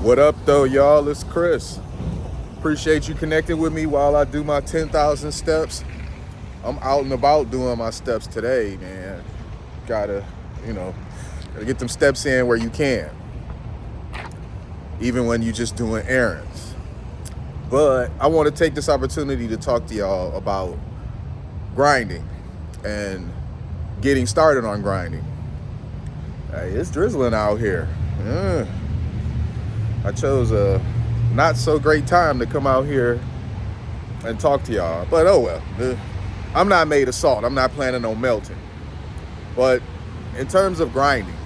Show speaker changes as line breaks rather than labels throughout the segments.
What up, though, y'all? It's Chris. Appreciate you connecting with me while I do my 10,000 steps. I'm out and about doing my steps today, man. Gotta, you know, gotta get them steps in where you can, even when you just doing errands. But I want to take this opportunity to talk to y'all about grinding and getting started on grinding. Hey, it's drizzling out here. I chose a not so great time to come out here and talk to y'all. But oh well. I'm not made of salt. I'm not planning on melting. But in terms of grinding,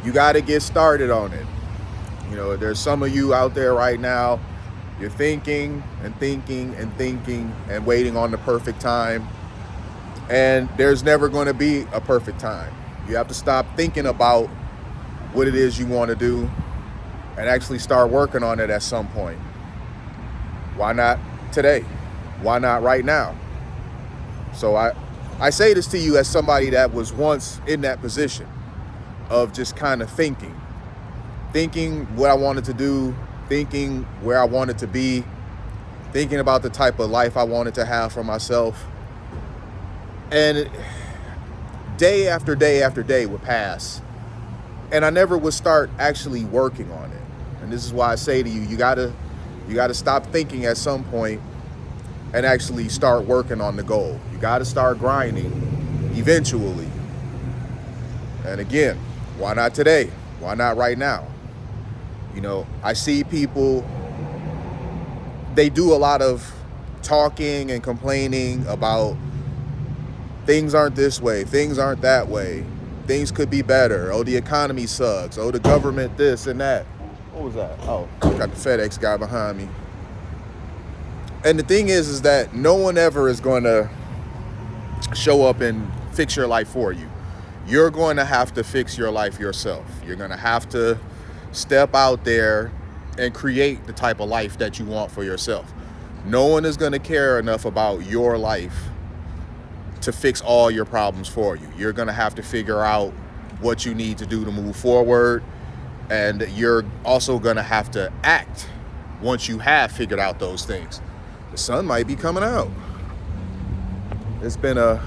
you got to get started on it. You know, there's some of you out there right now, you're thinking and thinking and thinking and waiting on the perfect time. And there's never going to be a perfect time. You have to stop thinking about what it is you want to do and actually start working on it at some point. Why not today? Why not right now? So I say this to you as somebody that was once in that position of just kind of thinking what I wanted to do, thinking where I wanted to be, thinking about the type of life I wanted to have for myself. And day after day after day would pass, and I never would start actually working on it. And this is why I say to you, you gotta stop thinking at some point and actually start working on the goal. You gotta start grinding eventually. And again, why not today? Why not right now? You know, I see people, they do a lot of talking and complaining about things aren't this way, things aren't that way, things could be better. Oh, the economy sucks. Oh, the government this and that. What was that? Oh, got the FedEx guy behind me. And the thing is that no one ever is going to show up and fix your life for you. You're going to have to fix your life yourself. You're going to have to step out there and create the type of life that you want for yourself. No one is going to care enough about your life to fix all your problems for you. You're going to have to figure out what you need to do to move forward. And you're also going to have to act once you have figured out those things. The sun might be coming out. It's been a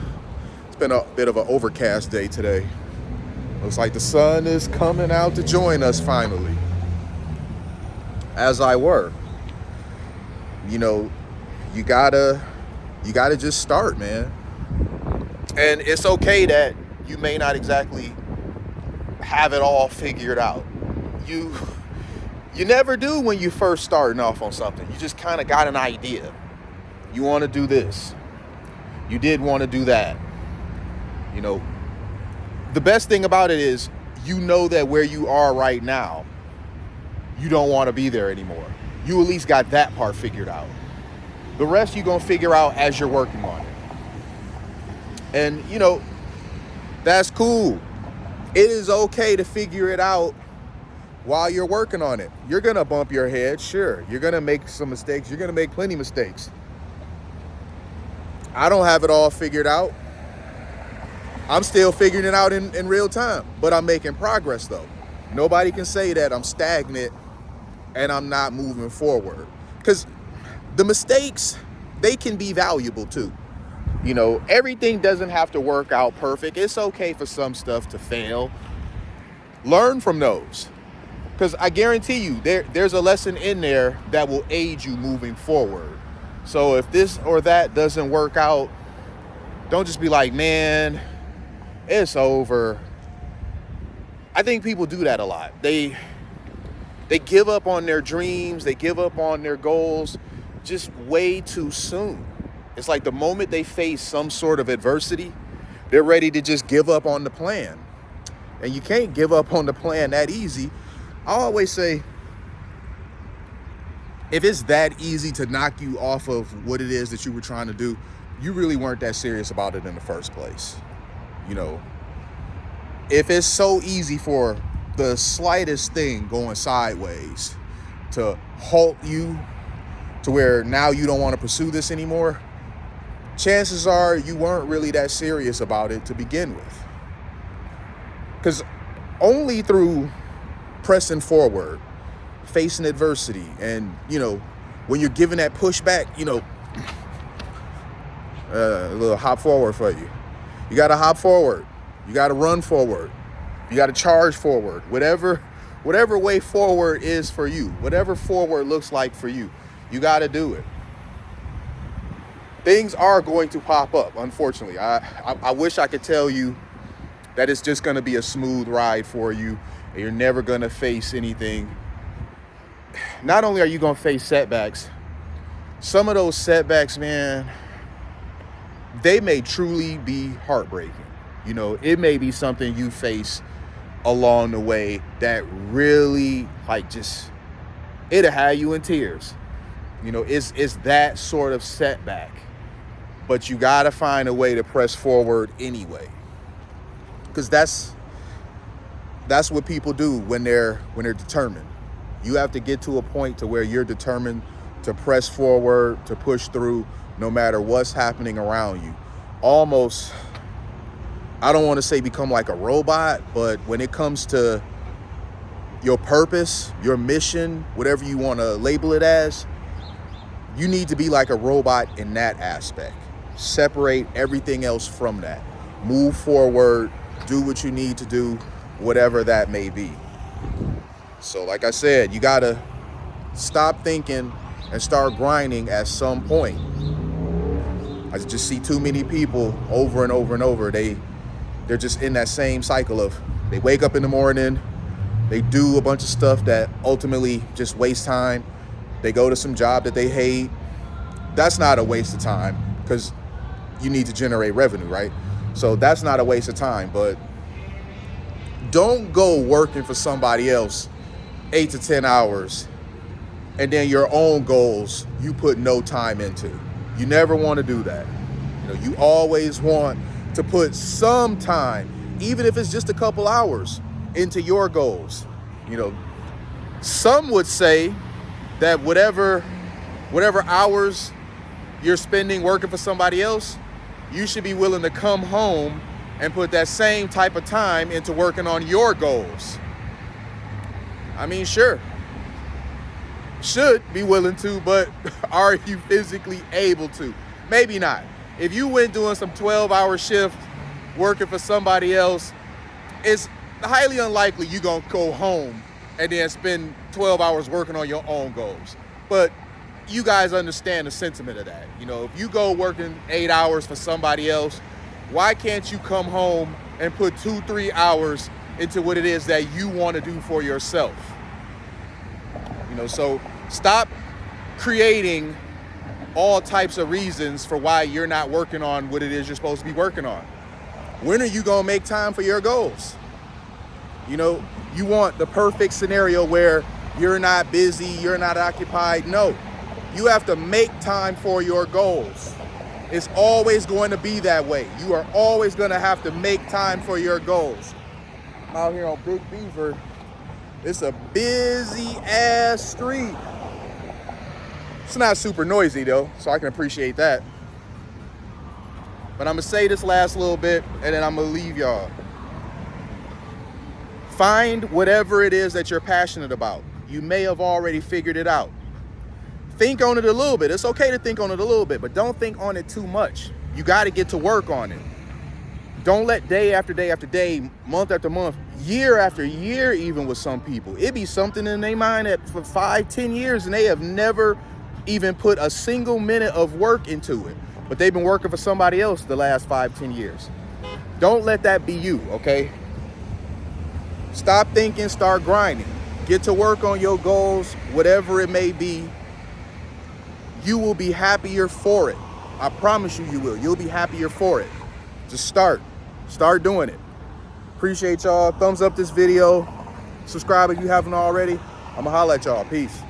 bit of an overcast day today. Looks like the sun is coming out to join us finally. As I were. You know, you gotta just start, man. And it's okay that you may not exactly have it all figured out. You never do when you first starting off on something. You just kind of got an idea. You want to do this. You did want to do that. You know, the best thing about it is you know that where you are right now, you don't want to be there anymore. You at least got that part figured out. The rest you're going to figure out as you're working on it. And, you know, that's cool. It is okay to figure it out while you're working on it. You're going to bump your head, sure. You're going to make some mistakes. You're going to make plenty of mistakes. I don't have it all figured out. I'm still figuring it out in real time, but I'm making progress though. Nobody can say that I'm stagnant and I'm not moving forward, because the mistakes, they can be valuable too. You know, everything doesn't have to work out perfect. It's okay for some stuff to fail. Learn from those. Because I guarantee you, there's a lesson in there that will aid you moving forward. So if this or that doesn't work out, don't just be like, man, it's over. I think people do that a lot. They give up on their dreams. They give up on their goals just way too soon. It's like the moment they face some sort of adversity, they're ready to just give up on the plan. And you can't give up on the plan that easy. I always say, if it's that easy to knock you off of what it is that you were trying to do, you really weren't that serious about it in the first place. You know, if it's so easy for the slightest thing going sideways to halt you to where now you don't want to pursue this anymore, chances are you weren't really that serious about it to begin with. Because only through pressing forward, facing adversity. And, you know, when you're giving that pushback, you know, a little hop forward for you. You got to hop forward. You got to run forward. You got to charge forward. Whatever way forward is for you, whatever forward looks like for you, you got to do it. Things are going to pop up, unfortunately. I wish I could tell you that it's just going to be a smooth ride for you and you're never going to face anything. Not only are you going to face setbacks, some of those setbacks, man, they may truly be heartbreaking. You know, it may be something you face along the way that really, like, just, it'll have you in tears. You know, it's that sort of setback. But you got to find a way to press forward anyway. Because that's what people do when they're determined. You have to get to a point to where you're determined to press forward, to push through, no matter what's happening around you. Almost, I don't want to say become like a robot, but when it comes to your purpose, your mission, whatever you want to label it as, you need to be like a robot in that aspect. Separate everything else from that. Move forward, do what you need to do, whatever that may be. So like I said, you got to stop thinking and start grinding at some point. I just see too many people over and over and over. They're just in that same cycle of, they wake up in the morning, they do a bunch of stuff that ultimately just waste time. They go to some job that they hate. That's not a waste of time because you need to generate revenue, right? So that's not a waste of time, but don't go working for somebody else 8 to 10 hours and then your own goals you put no time into. You never want to do that. You know, you always want to put some time, even if it's just a couple hours, into your goals. You know, some would say that whatever hours you're spending working for somebody else, you should be willing to come home and put that same type of time into working on your goals. I mean, sure, should be willing to, but are you physically able to? Maybe not. If you went doing some 12-hour shift working for somebody else, it's highly unlikely you're going to go home and then spend 12 hours working on your own goals. But you guys understand the sentiment of that. You know, if you go working 8 hours for somebody else, why can't you come home and put 2-3 hours into what it is that you want to do for yourself? You know, so stop creating all types of reasons for why you're not working on what it is you're supposed to be working on. When are you going to make time for your goals? You know, you want the perfect scenario where you're not busy, you're not occupied. No, you have to make time for your goals. It's always going to be that way. You are always going to have to make time for your goals. I'm out here on Big Beaver. It's a busy ass street. It's not super noisy though, so I can appreciate that. But I'm gonna say this last little bit and then I'm gonna leave y'all. Find whatever it is that you're passionate about. You may have already figured it out. Think on it a little bit. It's okay to think on it a little bit, but don't think on it too much. You gotta get to work on it. Don't let day after day after day, month after month, year after year, even with some people, it be something in their mind that for 5-10 years and they have never even put a single minute of work into it, but they've been working for somebody else the last 5-10 years. Don't let that be you, okay? Stop thinking, start grinding. Get to work on your goals, whatever it may be. You will be happier for it. I promise you, you will. You'll be happier for it. Just start doing it. Appreciate y'all. Thumbs up this video. Subscribe if you haven't already. I'm gonna holla at y'all. Peace.